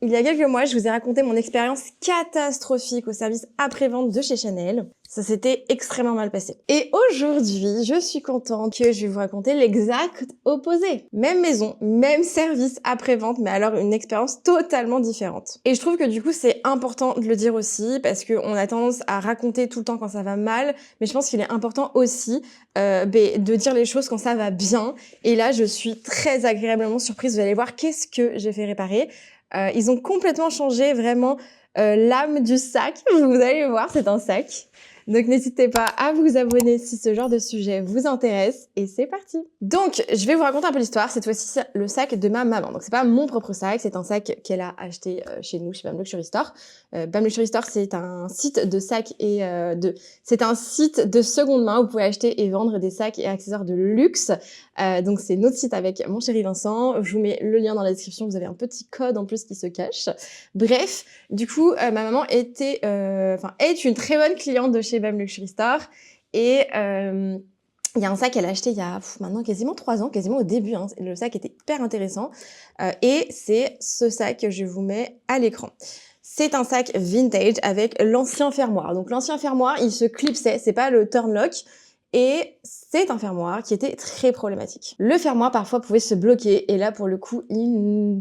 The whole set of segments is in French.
Il y a quelques mois, je vous ai raconté mon expérience catastrophique au service après-vente de chez Chanel. Ça s'était extrêmement mal passé. Et aujourd'hui, je suis contente que je vais vous raconter l'exact opposé. Même maison, même service après-vente, mais alors une expérience totalement différente. Et je trouve que du coup, c'est important de le dire aussi, parce qu'on a tendance à raconter tout le temps quand ça va mal, mais je pense qu'il est important aussi de dire les choses quand ça va bien. Et là, je suis très agréablement surprise. Vous allez voir qu'est-ce que j'ai fait réparer. Ils ont complètement changé vraiment l'âme du sac. Vous allez le voir, c'est un sac. Donc n'hésitez pas à vous abonner si ce genre de sujet vous intéresse. Et c'est parti. Donc je vais vous raconter un peu l'histoire. Cette fois-ci, c'est le sac de ma maman. Donc c'est pas mon propre sac, c'est un sac qu'elle a acheté chez nous, chez Bam Luxury Store. Bam Luxury Store, c'est un site de sacs et c'est un site de seconde main où vous pouvez acheter et vendre des sacs et accessoires de luxe. Donc c'est notre site avec mon chéri Vincent. Je vous mets le lien dans la description. Vous avez un petit code en plus qui se cache. Bref, du coup, ma maman est une très bonne cliente de chez Bam Luxury Store et il y a un sac qu'elle a acheté il y a maintenant quasiment 3 ans, quasiment au début. Hein. Le sac était hyper intéressant et c'est ce sac que je vous mets à l'écran. C'est un sac vintage avec l'ancien fermoir. Donc l'ancien fermoir, il se clipsait, c'est pas le turn lock. Et c'est un fermoir qui était très problématique. Le fermoir parfois pouvait se bloquer et là pour le coup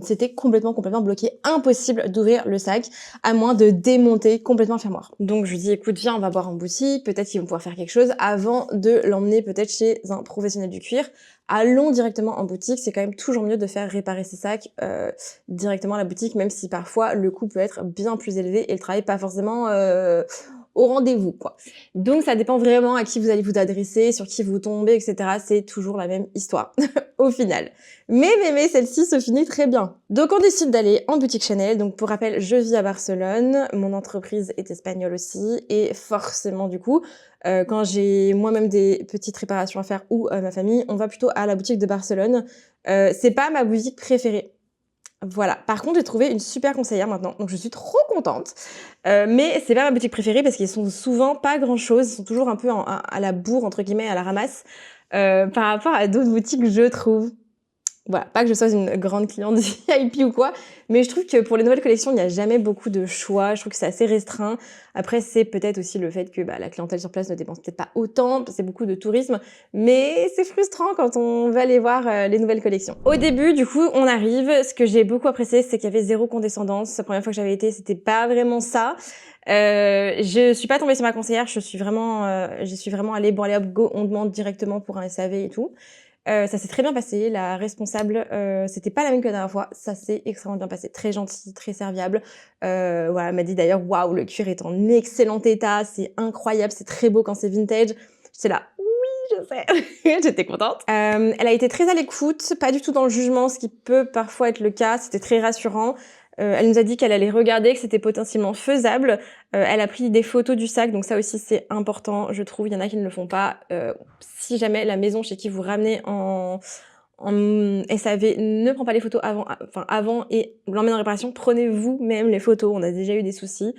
c'était complètement bloqué, impossible d'ouvrir le sac à moins de démonter complètement le fermoir. Donc je lui dis écoute viens on va voir en boutique, peut-être qu'ils vont pouvoir faire quelque chose avant de l'emmener peut-être chez un professionnel du cuir. Allons directement en boutique, c'est quand même toujours mieux de faire réparer ces sacs directement à la boutique, même si parfois le coût peut être bien plus élevé et le travail pas forcément au rendez-vous, quoi. Donc, ça dépend vraiment à qui vous allez vous adresser, sur qui vous tombez, etc. C'est toujours la même histoire, au final. Mais celle-ci se finit très bien. Donc, on décide d'aller en boutique Chanel. Donc, pour rappel, je vis à Barcelone. Mon entreprise est espagnole aussi. Et forcément, du coup, quand j'ai moi-même des petites réparations à faire ou ma famille, on va plutôt à la boutique de Barcelone. C'est pas ma boutique préférée. Voilà. Par contre, j'ai trouvé une super conseillère maintenant, donc je suis trop contente. Mais c'est pas ma boutique préférée parce qu'ils sont souvent pas grand-chose, ils sont toujours un peu à la bourre, entre guillemets, à la ramasse, par rapport à d'autres boutiques, je trouve. Voilà, pas que je sois une grande cliente VIP ou quoi, mais je trouve que pour les nouvelles collections, il n'y a jamais beaucoup de choix. Je trouve que c'est assez restreint. Après, c'est peut-être aussi le fait que la clientèle sur place ne dépense peut-être pas autant, c'est beaucoup de tourisme, mais c'est frustrant quand on va aller voir les nouvelles collections. Au début, du coup, on arrive. Ce que j'ai beaucoup apprécié, c'est qu'il y avait zéro condescendance. La première fois que j'avais été, c'était pas vraiment ça. Je suis pas tombée sur ma conseillère, j'y suis vraiment allée, bon allez hop, go, on demande directement pour un SAV et tout. Ça s'est très bien passé. La responsable, c'était pas la même que la dernière fois. Ça s'est extrêmement bien passé. Très gentille, très serviable. Voilà, elle m'a dit d'ailleurs, waouh, le cuir est en excellent état. C'est incroyable. C'est très beau quand c'est vintage. J'étais là, oui, je sais. J'étais contente. Elle a été très à l'écoute, pas du tout dans le jugement, ce qui peut parfois être le cas. C'était très rassurant. Elle nous a dit qu'elle allait regarder, que c'était potentiellement faisable. Elle a pris des photos du sac, donc ça aussi c'est important, je trouve. Il y en a qui ne le font pas. Si jamais la maison chez qui vous ramenez en SAV ne prend pas les photos avant et l'emmène en réparation, prenez vous-même les photos. On a déjà eu des soucis.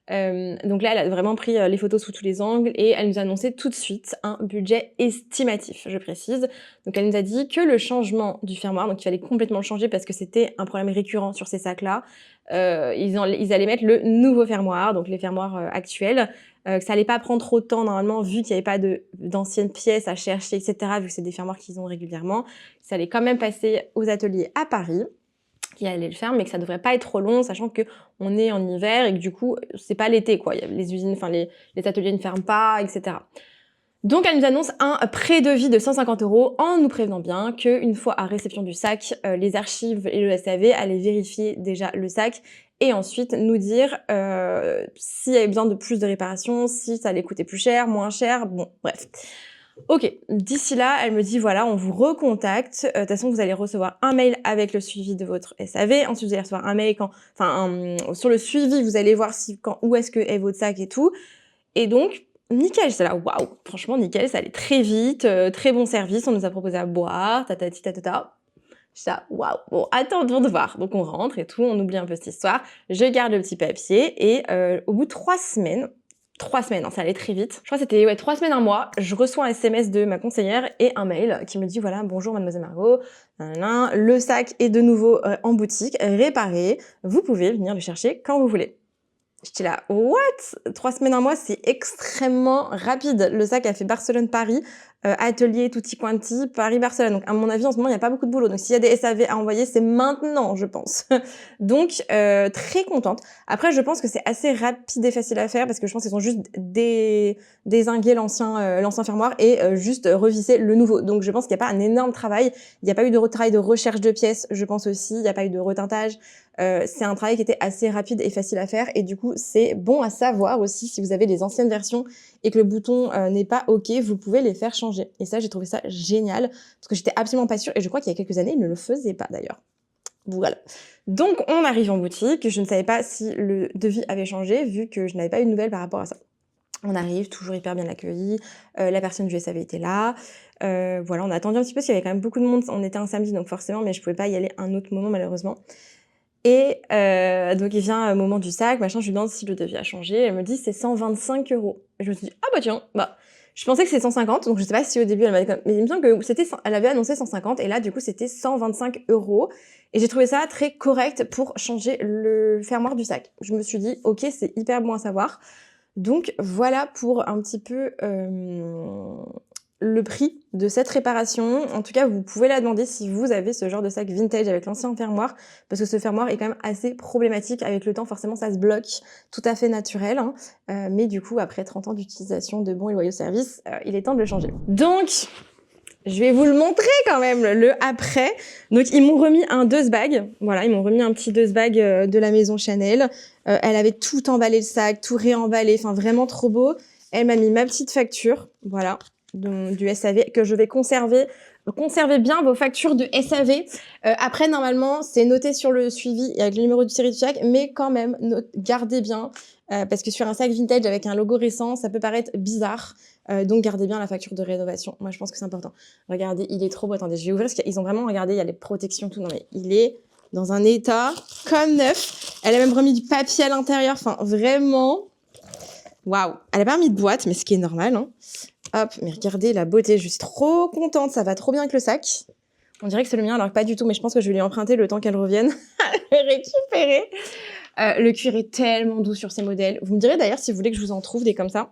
Donc là, elle a vraiment pris les photos sous tous les angles et elle nous a annoncé tout de suite un budget estimatif, je précise. Donc elle nous a dit que le changement du fermoir, donc il fallait complètement le changer parce que c'était un problème récurrent sur ces sacs-là. Ils allaient mettre le nouveau fermoir, donc les fermoirs actuels, que ça allait pas prendre trop de temps normalement vu qu'il n'y avait pas d'anciennes pièces à chercher, etc. Vu que c'est des fermoirs qu'ils ont régulièrement. Ça allait quand même passer aux ateliers à Paris qui allait le faire, mais que ça devrait pas être trop long, sachant que on est en hiver et que du coup, c'est pas l'été, quoi. Les usines, les ateliers ne ferment pas, etc. Donc, elle nous annonce un pré-devis de 150 € en nous prévenant bien qu'une fois à réception du sac, les archives et le SAV allaient vérifier déjà le sac et ensuite nous dire s'il y avait besoin de plus de réparation, si ça allait coûter plus cher, moins cher, bon, bref. Ok, d'ici là, elle me dit voilà, on vous recontacte. De toute façon, vous allez recevoir un mail avec le suivi de votre SAV. Ensuite, vous allez recevoir un mail sur le suivi, vous allez voir où est-ce que est votre sac et tout. Et donc, nickel, c'est là, waouh, franchement nickel, ça allait très vite, très bon service. On nous a proposé à boire, tatati tatata. J'étais là, waouh, bon, attendons de voir. Donc on rentre et tout, on oublie un peu cette histoire. Je garde le petit papier et au bout de 3 semaines, 3 semaines, hein, ça allait très vite. Je crois que c'était 3 semaines, un mois. Je reçois un SMS de ma conseillère et un mail qui me dit voilà, bonjour mademoiselle Margot, nanana, le sac est de nouveau en boutique, réparé, vous pouvez venir le chercher quand vous voulez. J'étais là, what? 3 semaines, un mois, c'est extrêmement rapide. Le sac a fait Barcelone-Paris, atelier tutti quanti, Paris-Barcelone. Donc, à mon avis, en ce moment, il n'y a pas beaucoup de boulot. Donc, s'il y a des SAV à envoyer, c'est maintenant, je pense. Donc, très contente. Après, je pense que c'est assez rapide et facile à faire parce que je pense qu'ils ont juste dézingué l'ancien fermoir et juste revisser le nouveau. Donc, je pense qu'il n'y a pas un énorme travail. Il n'y a pas eu de travail de recherche de pièces, je pense aussi. Il n'y a pas eu de retintage. C'est un travail qui était assez rapide et facile à faire et du coup c'est bon à savoir aussi si vous avez les anciennes versions et que le bouton n'est pas OK, vous pouvez les faire changer. Et ça, j'ai trouvé ça génial parce que j'étais absolument pas sûre et je crois qu'il y a quelques années, ils ne le faisaient pas d'ailleurs. Voilà. Donc on arrive en boutique, je ne savais pas si le devis avait changé vu que je n'avais pas eu de nouvelles par rapport à ça. On arrive, toujours hyper bien accueilli, la personne du SAV était là, voilà, on a attendu un petit peu parce qu'il y avait quand même beaucoup de monde, on était un samedi donc forcément, mais je pouvais pas y aller un autre moment malheureusement. Et donc il vient au moment du sac, machin, je lui demande si le devis a changé, elle me dit c'est 125 €. Et je me suis dit ah bah tiens, bah je pensais que c'était 150, donc je sais pas si au début elle m'a dit mais il me semble que elle avait annoncé 150 et là du coup c'était 125 € et j'ai trouvé ça très correct pour changer le fermoir du sac. Je me suis dit ok, c'est hyper bon à savoir. Donc voilà pour un petit peu le prix de cette réparation. En tout cas, vous pouvez la demander si vous avez ce genre de sac vintage avec l'ancien fermoir, parce que ce fermoir est quand même assez problématique. Avec le temps, forcément, ça se bloque, tout à fait naturel. Hein. Mais du coup, après 30 ans d'utilisation de bons et loyaux services, il est temps de le changer. Donc, je vais vous le montrer quand même, le après. Donc, ils m'ont remis un dose bag. Voilà, ils m'ont remis un petit dose bag de la maison Chanel. Elle avait tout emballé le sac, tout réemballé. Enfin, vraiment trop beau. Elle m'a mis ma petite facture. Voilà. Du SAV que je vais conserver. Conservez bien vos factures de SAV. Après, normalement, c'est noté sur le suivi avec le numéro de série du sac, mais quand même, gardez bien, parce que sur un sac vintage avec un logo récent, ça peut paraître bizarre. Donc, gardez bien la facture de rénovation. Moi, je pense que c'est important. Regardez, il est trop beau. Attendez, je vais ouvrir parce qu'ils ont vraiment, regardé, il y a les protections, tout. Non, mais il est dans un état comme neuf. Elle a même remis du papier à l'intérieur. Enfin, vraiment, waouh. Elle a pas remis de boîte, mais ce qui est normal, hein. Hop, mais regardez la beauté, je suis trop contente, ça va trop bien avec le sac. On dirait que c'est le mien, alors que pas du tout, mais je pense que je vais lui emprunter le temps qu'elle revienne à le récupérer. Le cuir est tellement doux sur ces modèles. Vous me direz d'ailleurs si vous voulez que je vous en trouve des comme ça.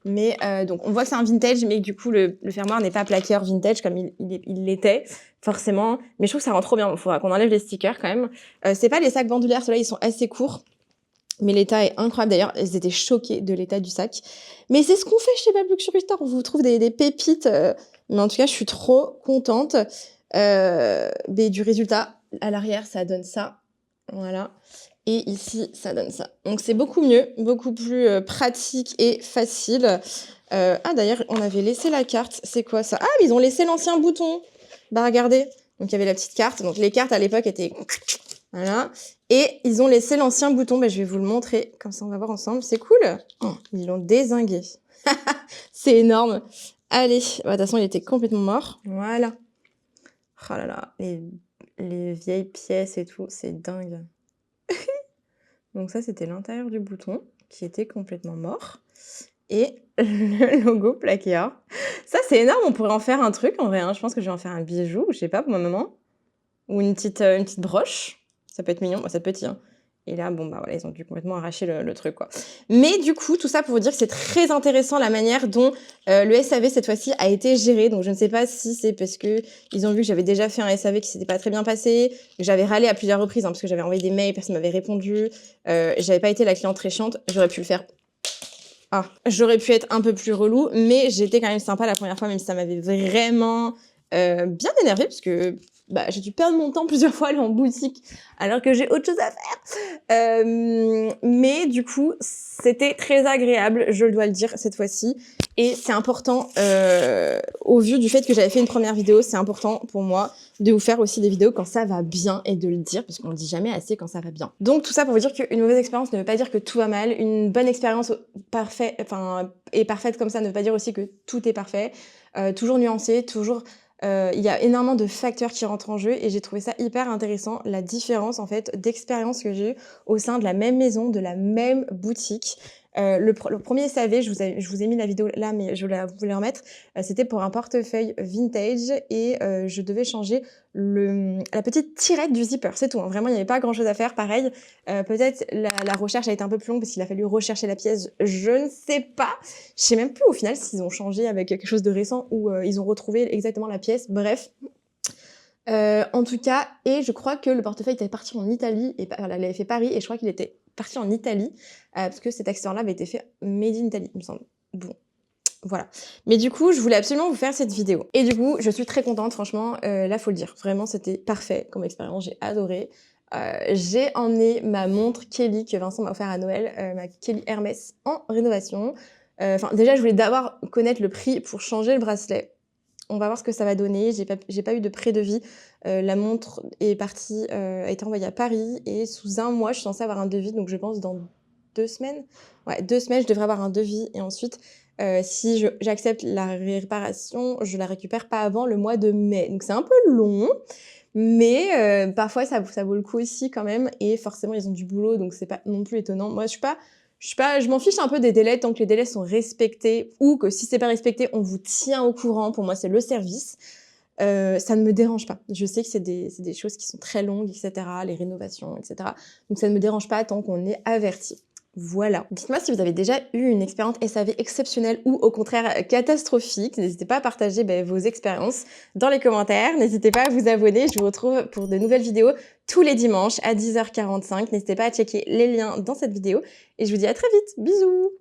Mais donc, on voit que c'est un vintage, mais du coup, le fermoir n'est pas plaqueur vintage comme il l'était, forcément. Mais je trouve que ça rend trop bien. Il faudra qu'on enlève les stickers quand même. C'est pas les sacs bandoulières, ceux-là, ils sont assez courts. Mais l'état est incroyable. D'ailleurs, ils étaient choqués de l'état du sac. Mais c'est ce qu'on fait chez Bad Luxury Store. On vous trouve des pépites. Mais en tout cas, je suis trop contente du résultat. À l'arrière, ça donne ça. Voilà. Et ici, ça donne ça. Donc, c'est beaucoup mieux, beaucoup plus pratique et facile. D'ailleurs, on avait laissé la carte. C'est quoi ça? Ah, mais ils ont laissé l'ancien bouton. Bah, regardez. Donc, il y avait la petite carte. Donc, les cartes, à l'époque, étaient... Voilà. Et ils ont laissé l'ancien bouton. Bah, je vais vous le montrer. Comme ça, on va voir ensemble. C'est cool. Oh, ils l'ont dézingué. C'est énorme. Allez. Bah, de toute façon, il était complètement mort. Voilà. Oh là là. Les vieilles pièces et tout. C'est dingue. Donc ça, c'était l'intérieur du bouton qui était complètement mort. Et le logo plaqué. Ça, c'est énorme. On pourrait en faire un truc en vrai. Hein. Je pense que je vais en faire un bijou, je sais pas, pour ma maman. Ou une petite broche. Ça peut être mignon. Bah, ça peut être... Hein. Et là, bon, bah voilà, ils ont dû complètement arracher le truc, quoi. Mais du coup, tout ça pour vous dire que c'est très intéressant la manière dont le SAV, cette fois-ci, a été géré. Donc, je ne sais pas si c'est parce que ils ont vu que j'avais déjà fait un SAV qui s'était pas très bien passé, que j'avais râlé à plusieurs reprises, hein, parce que j'avais envoyé des mails, personne m'avait répondu, j'avais pas été la cliente très chiante, j'aurais pu le faire. Ah, j'aurais pu être un peu plus relou, mais j'étais quand même sympa la première fois, même si ça m'avait vraiment bien énervée, parce que bah, j'ai dû perdre mon temps plusieurs fois à aller en boutique alors que j'ai autre chose à faire. Mais du coup, c'était très agréable, je dois le dire cette fois-ci. Et c'est important, au vu du fait que j'avais fait une première vidéo, c'est important pour moi de vous faire aussi des vidéos quand ça va bien et de le dire, parce qu'on le dit jamais assez quand ça va bien. Donc tout ça pour vous dire qu'une mauvaise expérience ne veut pas dire que tout va mal. Une bonne expérience est parfaite comme ça ne veut pas dire aussi que tout est parfait. Toujours nuancé, toujours... Il y a énormément de facteurs qui rentrent en jeu et j'ai trouvé ça hyper intéressant, la différence en fait d'expérience que j'ai eue au sein de la même maison, de la même boutique. Le premier SAV, je vous ai mis la vidéo là, mais je voulais vous la remettre. C'était pour un portefeuille vintage et je devais changer la petite tirette du zipper. C'est tout, hein. Vraiment, il n'y avait pas grand-chose à faire. Pareil, peut-être la recherche a été un peu plus longue parce qu'il a fallu rechercher la pièce. Je ne sais pas. Je sais même plus au final s'ils ont changé avec quelque chose de récent ou ils ont retrouvé exactement la pièce. Bref. En tout cas, et je crois que le portefeuille était parti en Italie, et voilà, il avait fait Paris, et je crois qu'il était parti en Italie, parce que cet accessoire-là avait été fait made in Italy, il me semble. Bon, voilà. Mais du coup, je voulais absolument vous faire cette vidéo. Et du coup, je suis très contente, franchement, là, faut le dire. Vraiment, c'était parfait comme expérience, j'ai adoré. J'ai emmené ma montre Kelly, que Vincent m'a offert à Noël, ma Kelly Hermès, en rénovation. Enfin, déjà, je voulais d'abord connaître le prix pour changer le bracelet. On va voir ce que ça va donner. J'ai pas eu de pré-devis. La montre est partie, a été envoyée à Paris et sous 1 mois, je suis censée avoir un devis. Donc, je pense dans 2 semaines. Ouais, 2 semaines, je devrais avoir un devis. Et ensuite, si j'accepte la réparation, je la récupère pas avant le mois de mai. Donc, c'est un peu long, mais parfois, ça vaut le coup aussi quand même. Et forcément, ils ont du boulot, donc c'est pas non plus étonnant. Moi, je m'en fiche un peu des délais tant que les délais sont respectés ou que si c'est pas respecté, on vous tient au courant. Pour moi, c'est le service. Ça ne me dérange pas. Je sais que c'est des choses qui sont très longues, etc., les rénovations, etc. Donc ça ne me dérange pas tant qu'on est averti. Voilà. Dites-moi si vous avez déjà eu une expérience SAV exceptionnelle ou au contraire catastrophique. N'hésitez pas à partager vos expériences dans les commentaires. N'hésitez pas à vous abonner. Je vous retrouve pour de nouvelles vidéos tous les dimanches à 10h45. N'hésitez pas à checker les liens dans cette vidéo. Et je vous dis à très vite. Bisous!